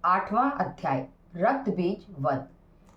8वां अध्याय रक्त बीज वध।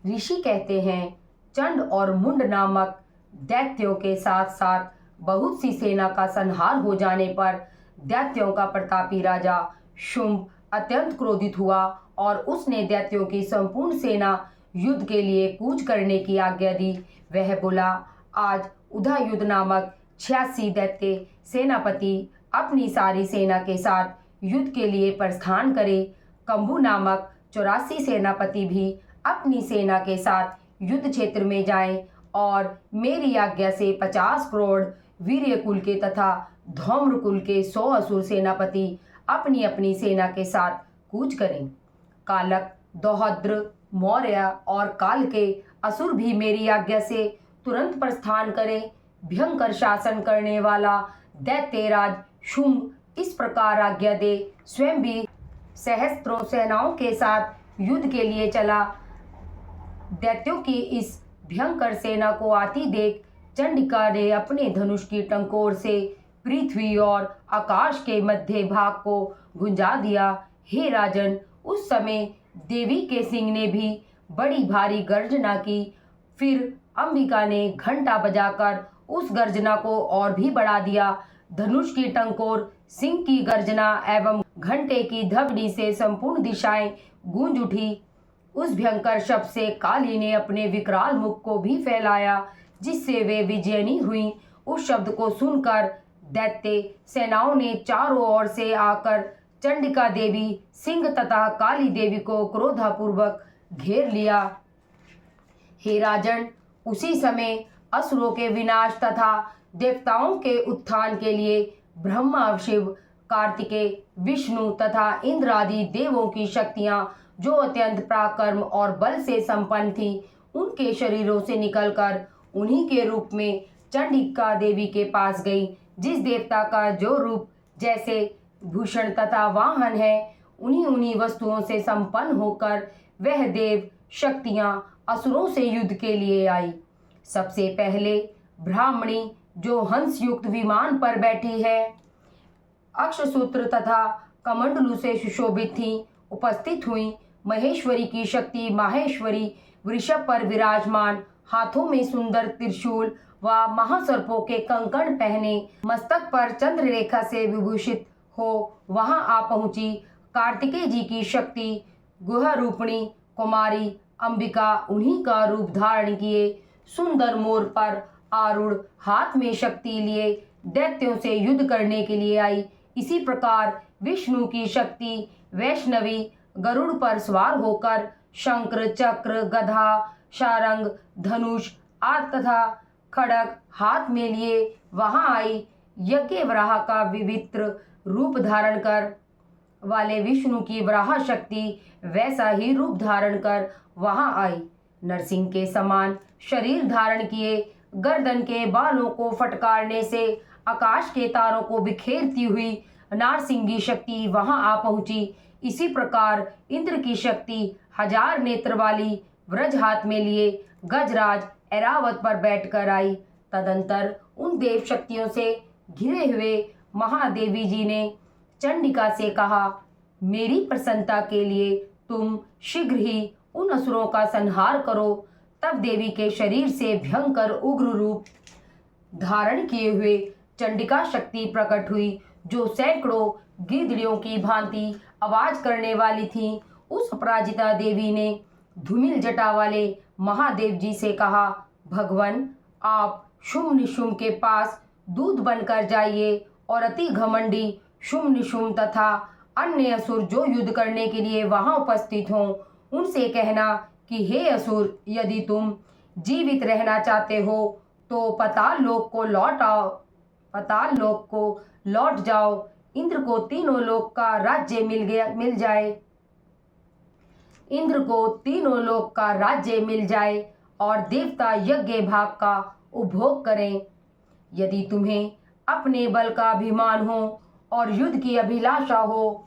ऋषि कहते हैं, चंड और मुंड नामक दैत्यों के साथ साथ बहुत सी सेना का संहार हो जाने पर दैत्यों का प्रतापी राजा शुंभ अत्यंत क्रोधित हुआ और उसने दैत्यों की संपूर्ण सेना युद्ध के लिए कूच करने की आज्ञा दी। वह बोला, आज उदयुद्ध नामक 86 दैत्य सेनापति अपनी सारी सेना के साथ युद्ध के लिए प्रस्थान करे। कंबु नामक 84 सेनापति भी अपनी सेना के साथ युद्ध क्षेत्र में जाएं और मेरी आज्ञा से 50 करोड़ वीर्य कुल के तथा धौम्र कुल के 100 असुर सेनापति अपनी अपनी सेना के साथ कूच करें। कालक, दौहद्र, मौर्य और काल के असुर भी मेरी आज्ञा से तुरंत प्रस्थान करें। भयंकर शासन करने वाला दैत्यराज शुंभ इस प्रकार आज्ञा दे स्वयं भी सहस्त्रों सेनाओं के साथ युद्ध के लिए चला। दैत्यों की इस भयंकर सेना को आती देख चंडिका ने अपने धनुष की टंकोर से पृथ्वी और आकाश के मध्य भाग को गुंजा दिया। हे राजन, उस समय देवी के सिंह ने भी बड़ी भारी गर्जना की। फिर अंबिका ने घंटा बजाकर उस गर्जना को और भी बढ़ा दिया। धनुष की टंकोर, सिंह की गर्जना एवं घंटे की ध्वनि से संपूर्ण दिशाएं गूंज उठी। उस भयंकर शब्द से काली ने अपने विकराल मुख को भी फैलाया, जिससे वे विजयनी हुई। उस शब्द को सुनकर दैत्य सेनाओं ने चारों ओर से आकर चंडिका देवी, सिंह तथा काली देवी को क्रोधापूर्वक घेर लिया। हे राजन, उसी समय असुरों के विनाश तथा देवताओं के उत्थान के लिए ब्रह्मा, शिव, कार्तिकेय, विष्णु तथा इंद्र आदि देवों की शक्तियां जो अत्यंत पराक्रम और बल से संपन्न थीं, उनके शरीरों से निकलकर उन्हीं के रूप में चंडिका देवी के पास गई। जिस देवता का जो रूप जैसे भूषण तथा वाहन है, उन्हीं उन्हीं वस्तुओं से संपन्न होकर वह देव शक्तियां असुरों से युद्ध के लिए आई। सबसे पहले ब्राह्मणी, जो हंस युक्त विमान पर बैठी है, अक्षसूत्र तथा कमंडलू से सुशोभित थी, उपस्थित हुई। महेश्वरी की शक्ति माहेश्वरी वृषभ पर विराजमान, हाथों में सुंदर त्रिशूल व महासर्पों के कंकण पहने, मस्तक पर चंद्ररेखा से विभूषित हो वहां आ पहुंची। कार्तिकेय जी की शक्ति गुहा रूपिणी कुमारी अंबिका उन्हीं का रूप धारण किए सुंदर मोर पर आरूढ़, हाथ में शक्ति लिए दैत्यों से युद्ध करने के लिए आई। इसी प्रकार विष्णु की शक्ति वैष्णवी गरुड़ पर सवार होकर शंकर, चक्र, गदा, शारंग, धनुष आदि तथा खड़ग हाथ में लिए वहां आई। यज्ञ वराह का विवित्र रूप धारण कर वाले विष्णु की वराह शक्ति वैसा ही रूप धारण कर वहां आई। नरसिंह के समान शरीर धारण किए, गर्दन के बालों को फटकारने से आकाश के तारों को बिखेरती हुई नारसिंगी शक्ति वहां आ पहुंची। इसी प्रकार इंद्र की शक्ति 1000 नेत्र वाली व्रज हाथ में लिए गजराज ऐरावत पर बैठकर आई। तदंतर उन देव शक्तियों से घिरे हुए महादेवी जी ने चंडिका से कहा, मेरी प्रसन्नता के लिए तुम शीघ्र ही उन असुरों का संहार करो। तब देवी के शरीर से भयंकर उग्र रूप धारण किए हुए चंडिका शक्ति प्रकट हुई, जो सैकड़ों गिद्धड़ियों की भांति आवाज करने वाली थी। उस अपराजिता देवी ने धूमिल जटा वाले महादेव जी से कहा, भगवान, आप शुंभ निशुंभ के पास दूत बनकर जाइए और अति घमंडी शुंभ निशुंभ तथा अन्य असुर जो युद्ध करने के लिए वहां उपस्थित हों, उनसे कहना कि हे असुर, यदि तुम जीवित रहना चाहते हो तो पाताल लोक को लौट जाओ। इंद्र को तीनों लोक का राज्य मिल जाए। इंद्र को तीनों लोक का राज्य मिल जाए और देवता यज्ञ भाग का उपभोग करें। यदि तुम्हें अपने बल का अभिमान हो और युद्ध की अभिलाषा हो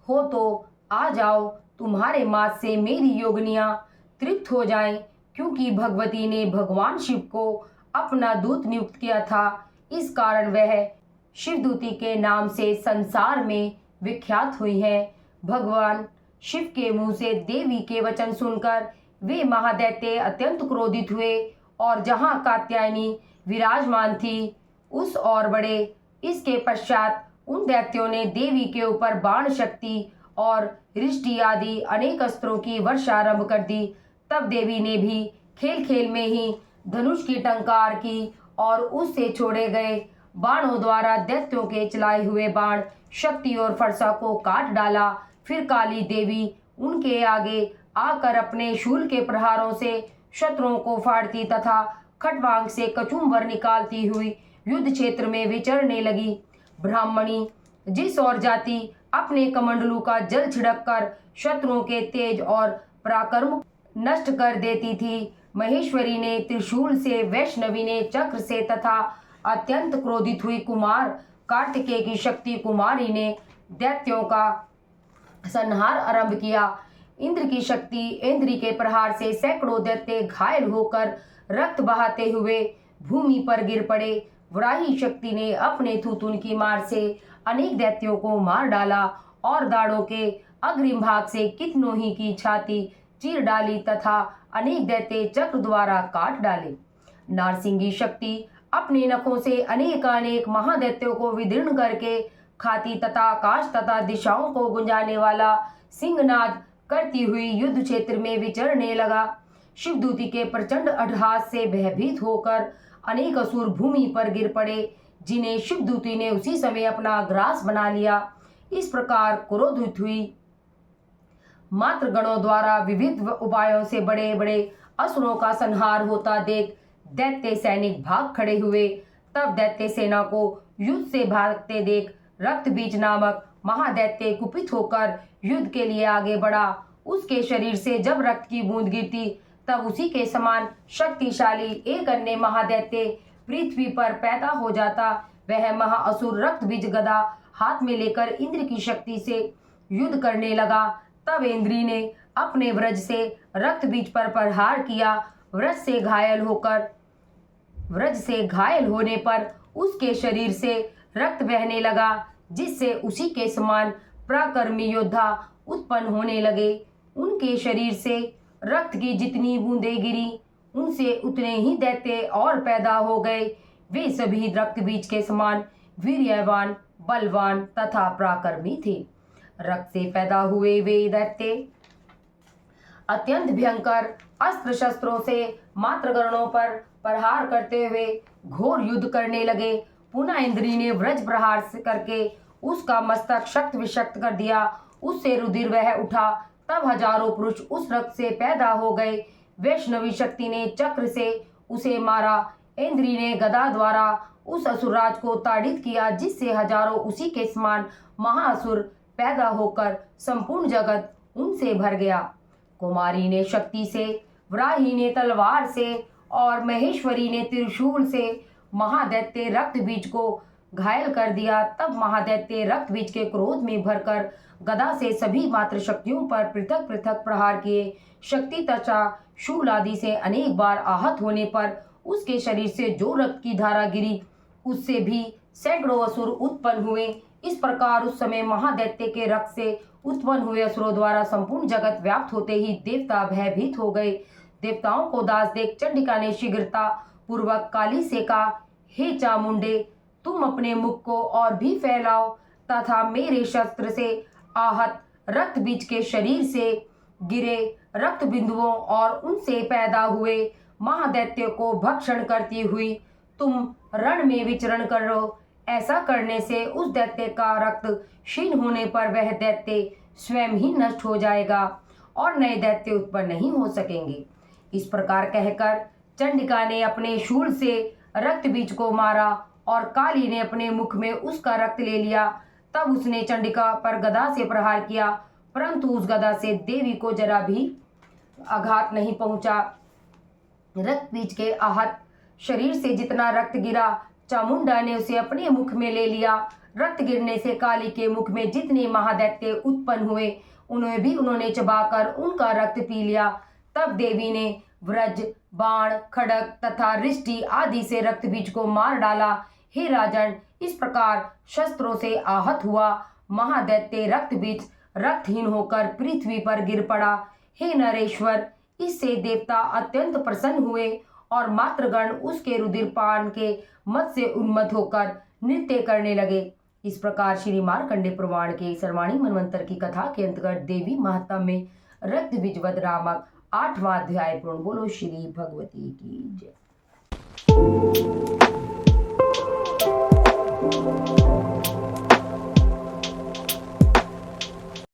तो आ जाओ। तुम्हारे मात से मेरी योगिनियां तृप्त हो जाएं, क्योंकि भगवती ने भगवान शिव को अपना दूत नियुक्त किया था। इस कारण वह शिवदूती के नाम से संसार में विख्यात हुई है। भगवान शिव के मुंह से देवी के वचन सुनकर वे महादैत्य अत्यंत क्रोधित हुए और जहां कात्यायनी विराजमान थी उस और बढ़े। इसके पश्चात उन दैत्यों ने देवी के ऊपर बाण शक्ति और रिष्टि आदि अनेक अस्त्रों की वर्षा आरंभ कर दी। तब देवी ने भी खेल खेल में ही धनुष की टंकार की और उससे छोड़े गए बाणों द्वारा दैत्यों के चलाए हुए बाण शक्ति और फरसा को काट डाला। फिर काली देवी उनके आगे आकर अपने शूल के प्रहारों से शत्रुओं को फाड़ती तथा खटवांग से कचुम्बर निकालती हुई युद्ध क्षेत्र में विचरने लगी। ब्राह्मणी जिस और जाति अपने कमंडलू का जल छिड़क कर शत्रुओं के तेज और पराक्रम नष्ट कर देती थी, महेश्वरी ने त्रिशूल से, वैष्णवी ने चक्र से तथा अत्यंत क्रोधित हुई कुमार कार्तिकेय की शक्ति कुमारी ने दैत्यों का संहार आरंभ किया। इंद्र की शक्ति इंद्री के प्रहार से सैकड़ों दैत्य घायल होकर रक्त बहाते हुए भूमि पर गिर पड़े। वराही शक्ति ने अपने थूथुन की मार से अनेक दैत्यों को मार डाला और दाढ़ों के अग्रिम भाग से कितनों ही की छाती चीर डाली तथा अनेक दैत्य चक्र द्वारा काट डाले। नारसिंगी शक्ति अपने नखों से अनेक महादैत्यों को विदीर्ण करके खाती तथा आकाश तथा दिशाओं को गुंजाने वाला सिंहनाद करती हुई युद्ध क्षेत्र में विचरने लगा। शिवदूती के प्रचंड अट्टहास से भयभीत होकर अनेक असुर भूमि पर गिर पड़े, जिन्हें शिवदूती ने उसी समय अपना ग्रास बना लिया। इस प्रकार क्रोधित हुई मात्र गणों द्वारा विविध उपायों से बड़े बड़े असुरों का संहार होता देख दैत्य सैनिक भाग खड़े हुए। तब दैत्य सेना को युद्ध से भागते देख रक्तबीज नामक महादैत्य कुपित होकर युद्ध के लिए आगे बढ़ा। उसके शरीर से जब रक्त की बूंद गिरती तब उसी के समान शक्तिशाली एक अन्य महादैत्य पृथ्वी पर पैदा हो जाता। वह महाअसुर रक्तबीज गदा हाथ में लेकर इंद्र की शक्ति से युद्ध करने लगा। तब इंद्री ने अपने व्रज से रक्तबीज पर प्रहार किया। व्रज से घायल होने पर उसके शरीर से रक्त बहने लगा, जिससे उसी के समान पराक्रमी योद्धा उत्पन्न होने लगे। उनके शरीर से रक्त की जितनी बूंदें गिरी उनसे उतने ही दैत्य और पैदा हो गए। वे सभी रक्तबीज के समान वीर्यवान, बलवान तथा पराक्रमी थे। रक्त से पैदा हुए वे दैत्य अत्यंत भयंकर अस्त्र शस्त्रों से मात्रगणों पर प्रहार करते हुए घोर युद्ध करने लगे। पुनः इंद्री ने व्रज प्रहार करके उसका मस्तक शक्त विशक्त कर दिया। उससे रुधिर वह उठा। तब हजारों पुरुष उस रक्त से पैदा हो गए। वैष्णवी शक्ति ने चक्र से उसे मारा। इंद्री ने गदा द्वारा उस असुरराज को ताड़ित किया, जिससे हजारों उसी के समान महाअसुर पैदा होकर संपूर्ण जगत उनसे भर गया। कुमारी ने शक्ति से, वराही ने तलवार से और महेश्वरी ने त्रिशूल से महादैत्य रक्तबीज को घायल कर दिया। तब महादैत्य रक्तबीज के क्रोध में भरकर गदा से सभी मात्र शक्तियों पर पृथक पृथक प्रहार किए। शक्ति तथा शूल आदि से अनेक बार आहत होने पर उसके शरीर से जो रक्त की धारा गिरी उससे भी सैकड़ों असुर उत्पन्न हुए। इस प्रकार उस समय महादैत्य के रक्त से उत्पन्न हुए असुरों द्वारा संपूर्ण जगत व्याप्त होते ही देवता भयभीत हो गए। देवताओं को दास देख चंडिका ने शीघ्रता पूर्वक काली से कहा, हे चामुंडे, तुम अपने मुख को और भी फैलाओ तथा मेरे शस्त्र से आहत रक्तबीज के शरीर से गिरे रक्त बिंदुओं और उनसे पैदा हुए महादैत्य को भक्षण करती हुई तुम रण में विचरण करो। ऐसा करने से उस दैत्य का रक्त क्षीण होने पर वह दैत्य स्वयं ही नष्ट हो जाएगा और नए दैत्य उत्पन्न नहीं हो सकेंगे। इस प्रकार कहकर चंडिका ने अपने शूल से रक्तबीज को मारा और काली ने अपने मुख में उसका रक्त ले लिया। तब उसने चंडिका पर गदा से प्रहार किया, परंतु उस गदा से देवी को जरा भी आघात नहीं पहुंचा। रक्तबीज के आहत शरीर से जितना रक्त गिरा चामुंडा ने उसे अपने मुख में ले लिया। रक्त गिरने से काली के मुख में जितने महादैत्य उत्पन्न हुए उन्होंने चबाकर उनका रक्त पी लिया। तब देवी ने व्रज, बाण, खड़ग तथा रिष्टि आदि से रक्तबीज को मार डाला। हे राजन, इस प्रकार शस्त्रों से आहत हुआ महादैत्य रक्तबीज रक्तहीन होकर पृथ्वी पर गिर पड़ा। हे नरेश्वर, इससे देवता अत्यंत प्रसन्न हुए और मातृगण उसके रुधिरपान के मत से उन्मत्त होकर नृत्य करने लगे। इस प्रकार श्री मार्कंडे पुराण के सर्वाणी मनवंतर की कथा के अंतर्गत देवी महात्म्य में रक्त बीजवध नामक 8वां अध्याय पूर्ण। बोलो श्री भगवती की जय।